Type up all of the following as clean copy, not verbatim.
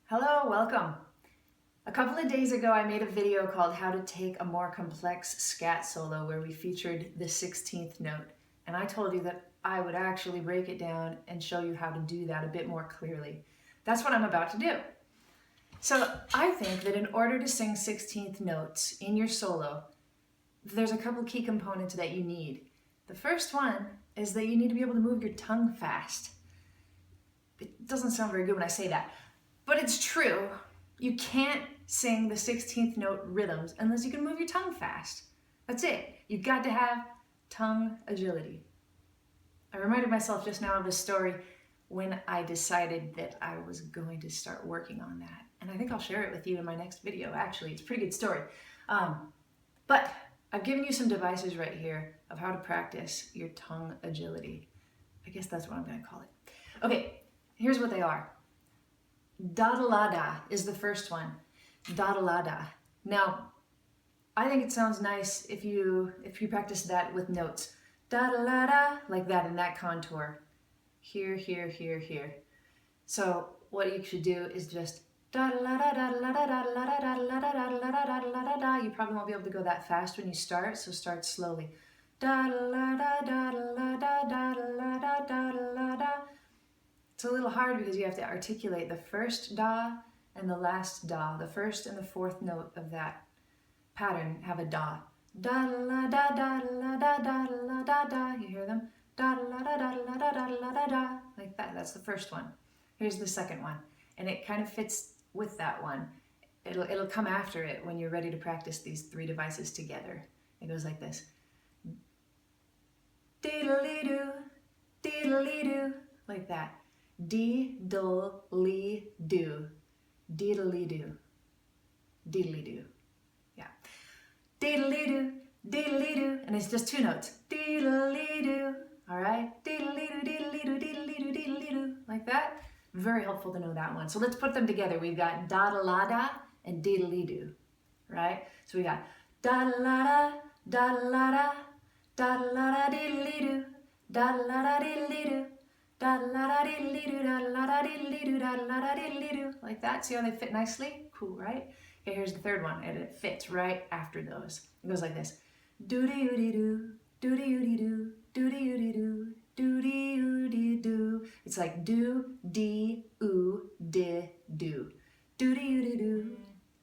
Hello, welcome. A couple of days ago, I made a video called How to Take a More Complex Scat Solo where we featured the 16th note. And I told you that I would actually break it down and show you how to do that a bit more clearly. That's what I'm about to do. So I think that in order to sing 16th notes in your solo, there's a couple key components that you need. The first one is that you need to be able to move your tongue fast. It doesn't sound very good when I say that, but it's true. You can't sing the 16th note rhythms unless you can move your tongue fast. That's it. You've got to have tongue agility. I reminded myself just now of a story when I decided that I was going to start working on that. And I think I'll share it with you in my next video, actually. It's a pretty good story. But I've given you some devices right here of how to practice your tongue agility. I guess that's what I'm going to call it. Okay, here's what they are. Da-da-la-da is the first one. Da-da-la-da. Now, I think it sounds nice if you practice that with notes. Da-da-la-da, like that in that contour. Here, here, here, here. So what you should do is just da-da-la-da, da-da-la-da, da-da-la-da, da-da-la-da, da-da-la-da, da-da-la-da. You probably won't be able to go that fast when you start, so start slowly. Da-da-la-da, da-da-la-da, da-da-la-da, da-da-la-da. It's a little hard because you have to articulate the first da and the last da. The first and the fourth note of that pattern have a da. Da-da-la-da, da-da-la-da, da-da-la-da, da. You hear them? Da-da-la-da, da-da-la-da, da-da-la-da, da. Like that. That's the first one. Here's the second one. And it kind of fits with that one. It'll come after it when you're ready to practice these three devices together. It goes like this. Diddle-lee-doo, diddle-lee-doo. Like that. Dee-dle-lee-doo. Diddle-lee-doo. Diddle-lee-doo. Yeah. Diddle-lee-doo, diddle-lee-doo. And it's just two notes. Diddle-lee-doo. All right? Diddle-lee-doo, diddle-lee-doo, diddle-lee-doo, diddle-lee-doo. Like that. Very helpful to know that one. So let's put them together. We've got da-da-la-da and diddle-lee-doo. Right? So we got da-da-la-da, da-da-la-da, da-da-la-da, diddle-lee-doo, da-da-la-da, diddle-lee-doo. Da-da-la-da-diddle-doo, da-da-la-da-diddle-doo, da-da-la-da-diddle-doo. Like that. See how they fit nicely? Cool, right? Okay, here's the third one, and it fits right after those. It goes like this. Do-dee-oo-dee-doo, do-dee-oo-dee-doo, do-dee-oo-dee-doo, do-dee-oo-dee-doo. It's like do-dee-oo-dee-doo. Do-dee-oo-dee-doo,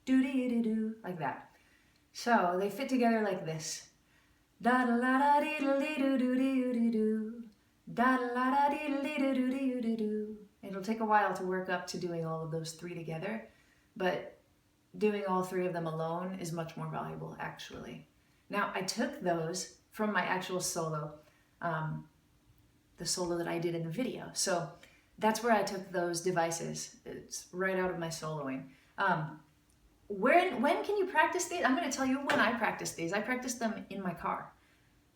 do-dee-oo-dee-doo. Like that. So they fit together like this. Da-da-la-da-diddle-dee-doo, do-dee-oo-dee-doo. Da-da-la-da-dee-dee-doo-doo-doo-doo-doo. It'll take a while to work up to doing all of those three together, but doing all three of them alone is much more valuable, actually. Now, I took those from my actual solo, the solo that I did in the video. So that's where I took those devices. It's right out of my soloing. When can you practice these? I'm going to tell you when I practice these. I practice them in my car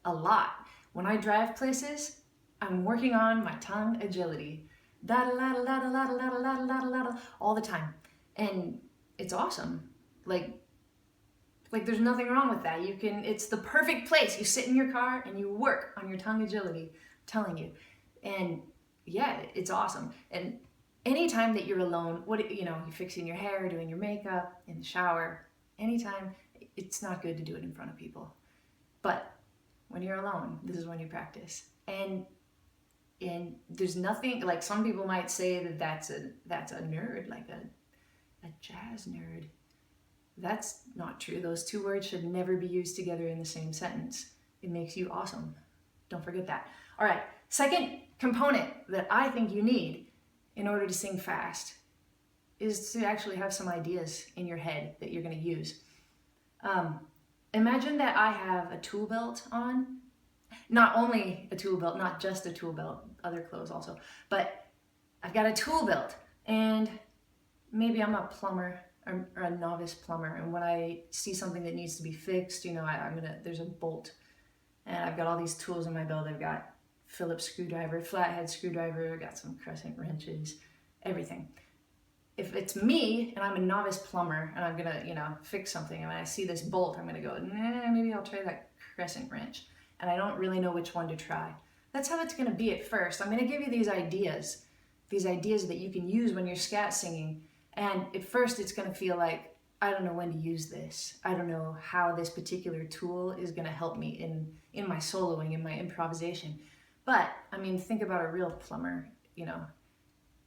a lot. When I drive places, I'm working on my tongue agility. Da-da-la-da-la-da-la-da-la-da-la-da-la, all the time. And it's awesome. Like there's nothing wrong with that. It's the perfect place. You sit in your car and you work on your tongue agility, I'm telling you. And yeah, it's awesome. And anytime that you're alone, you're fixing your hair, doing your makeup, in the shower, anytime, it's not good to do it in front of people. But when you're alone, this is when you practice. And there's nothing, like some people might say that that's a nerd, like a jazz nerd. That's not true. Those two words should never be used together in the same sentence. It makes you awesome. Don't forget that. All right, second component that I think you need in order to sing fast is to actually have some ideas in your head that you're going to use. Imagine that I have a tool belt on. Not only a tool belt, not just a tool belt, other clothes also, but I've got a tool belt, and maybe I'm a plumber or a novice plumber, and when I see something that needs to be fixed, there's a bolt, and I've got all these tools in my belt. I've got Phillips screwdriver, flathead screwdriver, I've got some crescent wrenches, everything. If it's me and I'm a novice plumber and I'm gonna, fix something, and when I see this bolt, I'm gonna go, nah, maybe I'll try that crescent wrench. And I don't really know which one to try. That's how it's going to be at first. I'm going to give you these ideas that you can use when you're scat singing And at first it's going to feel like, I don't know when to use this. I don't know how this particular tool is going to help me in my soloing, in my improvisation. But, I mean, think about a real plumber, you know,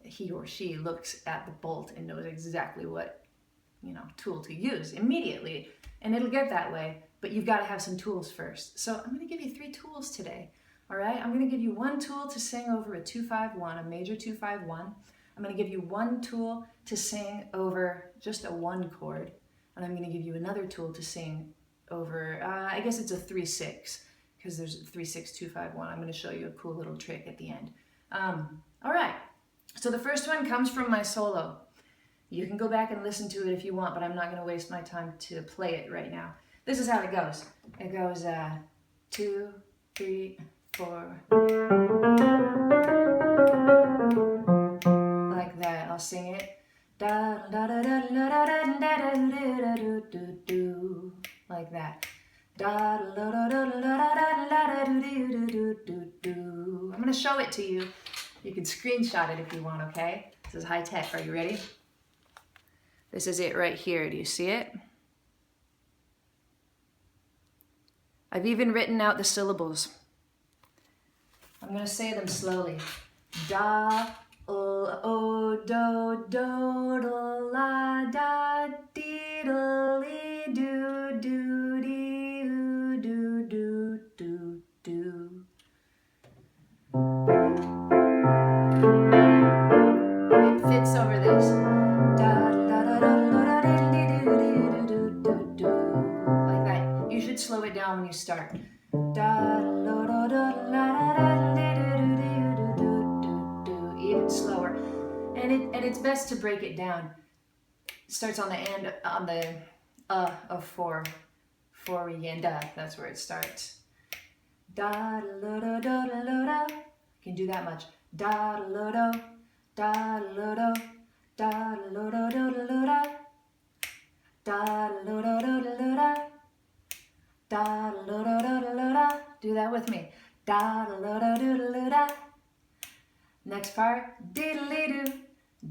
he or she looks at the bolt and knows exactly what, you know, tool to use immediately. And it'll get that way, but you've got to have some tools first. So I'm going to give you 3 tools today, all right? I'm going to give you 1 tool to sing over a 2-5-1, a major 2-5-1. I'm going to give you 1 tool to sing over just a 1 chord, and I'm going to give you another tool to sing over, I guess it's a 3-6, because there's a 3-6-2-5-1. I'm going to show you a cool little trick at the end. All right, so the first one comes from my solo. You can go back and listen to it if you want, but I'm not going to waste my time to play it right now. This is how it goes. It goes 2, 3, 4. Like that. I'll sing it. Like that. I'm going to show it to you. You can screenshot it if you want, okay? This is high tech. Are you ready? This is it right here. Do you see it? I've even written out the syllables. I'm going to say them slowly. Da, o, do, do, la, da, dee, lee, do, dee, do, do. It fits over this. Da, da, da, da, da, dee, do. Like that. You should slow it down when you start. Da, da, da, da, da, even slower. And it's best to break it down. It starts on the end, on the of 4 again. Da, that's where it starts. Da, da, da, da, da, da. You can do that much. Da, da, da, da, da, da, da, da, da, da, da, da, da, da, da, da. Da da da da da da. Do that with me. Da da da da da da. Next part. Diddly doo,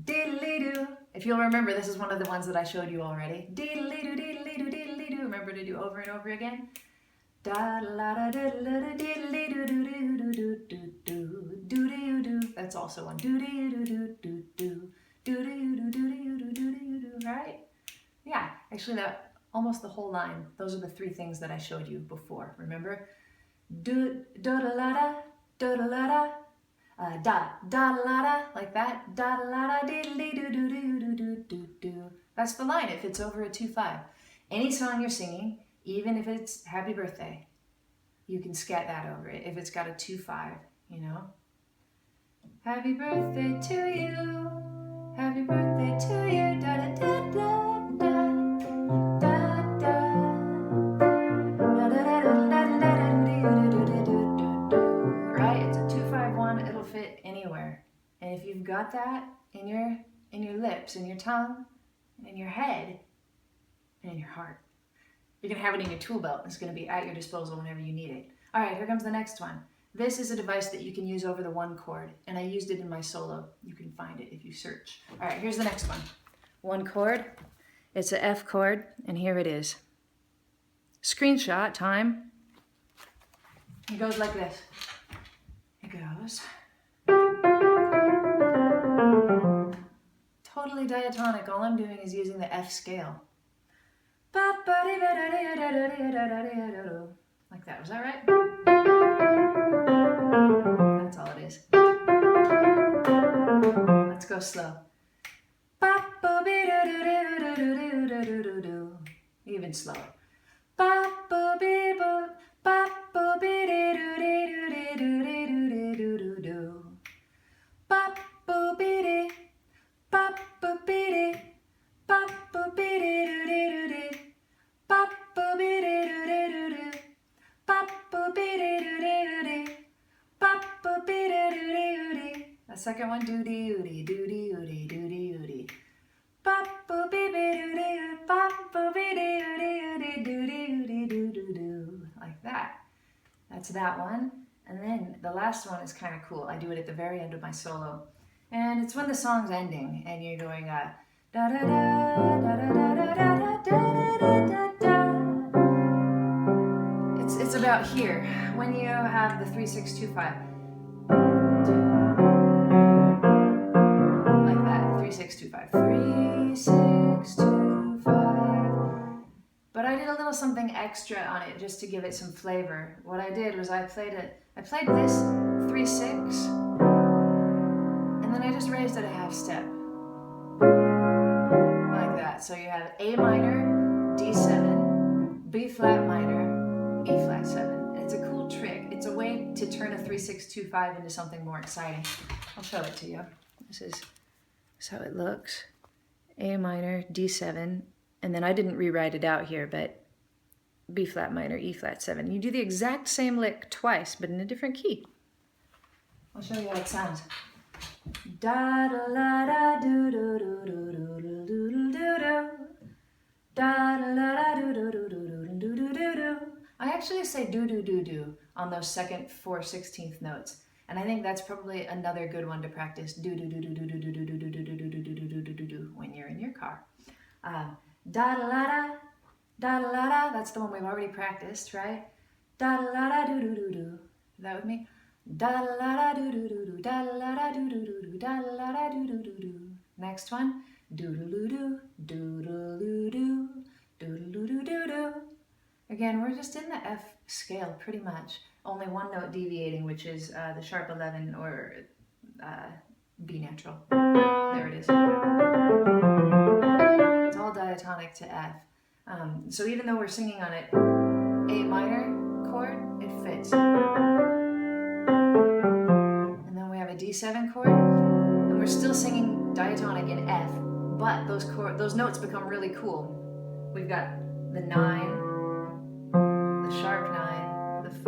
diddly doo. If you'll remember, this is one of the ones that I showed you already. Diddly doo, diddly doo, diddly doo. Remember to do over and over again. Da da da da da diddly doo doo doo doo doo doo doo doo doo. That's also one. Doo doo doo doo doo doo doo doo doo doo doo doo. Right? Yeah. Actually, that. Almost the whole line. Those are the 3 things that I showed you before. Remember? Do da la da, da la da, da la da, like that. Da la da, diddly do do do do do do do. That's the line. It fits over a 2-5. Any song you're singing, even if it's Happy Birthday, you can scat that over it. If it's got a 2-5, you know. Happy birthday to you. Happy birthday to you. Da da da da. Fit anywhere, and if you've got that in your lips, in your tongue, in your head, and in your heart, you can have it in your tool belt. It's going to be at your disposal whenever you need it. All right, here comes the next one. This is a device that you can use over the 1 chord, and I used it in my solo. You can find it if you search. All right, here's the next one. 1 chord. It's an F chord, and here it is. Screenshot time. It goes like this. It goes. Totally diatonic. All I'm doing is using the F scale. Like that. Was that right? That's all it is. Let's go slow. Even slower. The second one, doody oody, doody oody, doody oody. Like that. That's that one. And then the last one is kind of cool. I do it at the very end of my solo. And it's when the song's ending and you're going Da da da da da da da da da da da. It's about here when you have the 3 6 2 5. Like that. 3 6 2 5. 3 6 2 5. But I did a little something extra on it just to give it some flavor. What I did was I played this 3 6, and then I just raised it a half step. Like that. So you have A minor, D7, B flat minor, E flat 7. It's a cool trick. It's a way to turn a 3 6 2 5 into something more exciting. I'll show it to you. This is how it looks. A minor, D7, and then I didn't rewrite it out here, but B flat minor, E flat 7. You do the exact same lick twice, but in a different key. I'll show you how it sounds. Da da la da do do do do do do do do do. Da da la da do do do do do do do do. I actually say do do do do on those second 4/16 notes. And I think that's probably another good one to practice. Do do do do do do do do do do do do do do do do do when you're in your car. Da da la da, da da la da. That's the one we've already practiced, right? Da da la da do do do do. Is that with me? Da da la da do do do do. Da da la da do do do do. Da da la da do do do do. Next one. Do do do do do do do do do do do do. Again, we're just in the F scale pretty much. Only one note deviating, which is the sharp 11 or B natural. There it is. It's all diatonic to F. So even though we're singing on it, A minor chord, it fits. And then we have a D7 chord, and we're still singing diatonic in F, but those notes become really cool. We've got the 9, the sharp 9, the 5,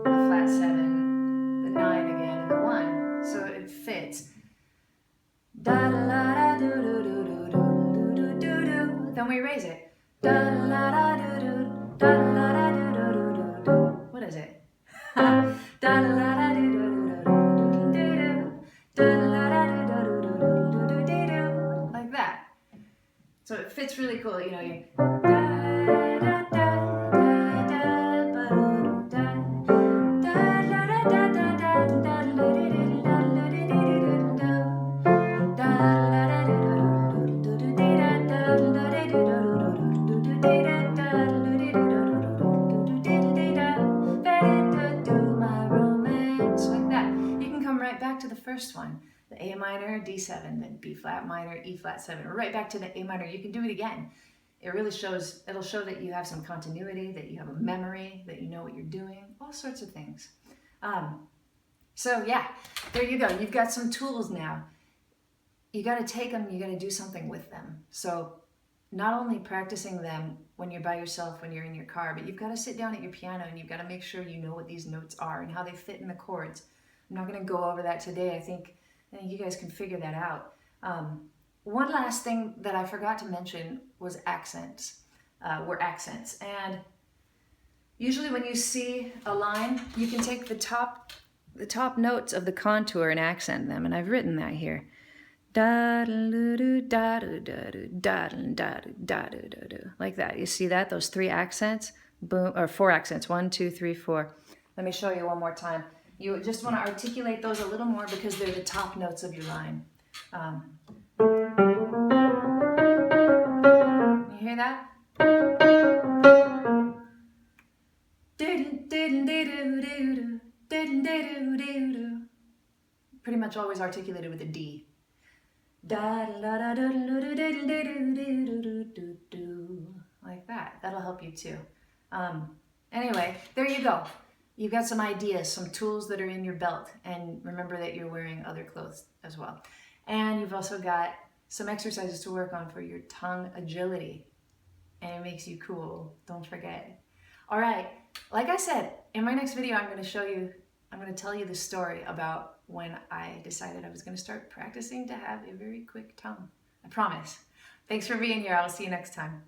the flat 7, the 9 again, and the 1. So it fits. Da da la da do do do do do do do do. Then we raise it. Da da la da do do da da la da do do do do do. What is it? Da da la da do do do do do do. Da da la da do do do do do do do. Like that. So it fits really cool. You know, you. First one, the A minor, D7, then B flat minor, E flat 7. We're right back to the A minor. You can do it again. It really shows, it'll show that you have some continuity, that you have a memory, that you know what you're doing, all sorts of things. So yeah, there you go. You've got some tools now. You got to take them, you got to do something with them. So not only practicing them when you're by yourself, when you're in your car, but you've got to sit down at your piano and you've got to make sure you know what these notes are and how they fit in the chords. I'm not going to go over that today. I think you guys can figure that out. One last thing that I forgot to mention was accents. Were accents. And usually when you see a line, you can take the top notes of the contour and accent them. And I've written that here. Da da da da da da da da da. Like that. You see that? Those 3 accents? Boom, or 4 accents. 1, 2, 3, 4. Let me show you one more time. You just want to articulate those a little more because they're the top notes of your line. You hear that? Pretty much always articulated with a D. Like that. That'll help you too. Anyway, there you go. You've got some ideas, some tools that are in your belt, and remember that you're wearing other clothes as well. And you've also got some exercises to work on for your tongue agility, and it makes you cool, don't forget. All right, like I said, in my next video, I'm going to tell you the story about when I decided I was going to start practicing to have a very quick tongue. I promise. Thanks for being here. I'll see you next time.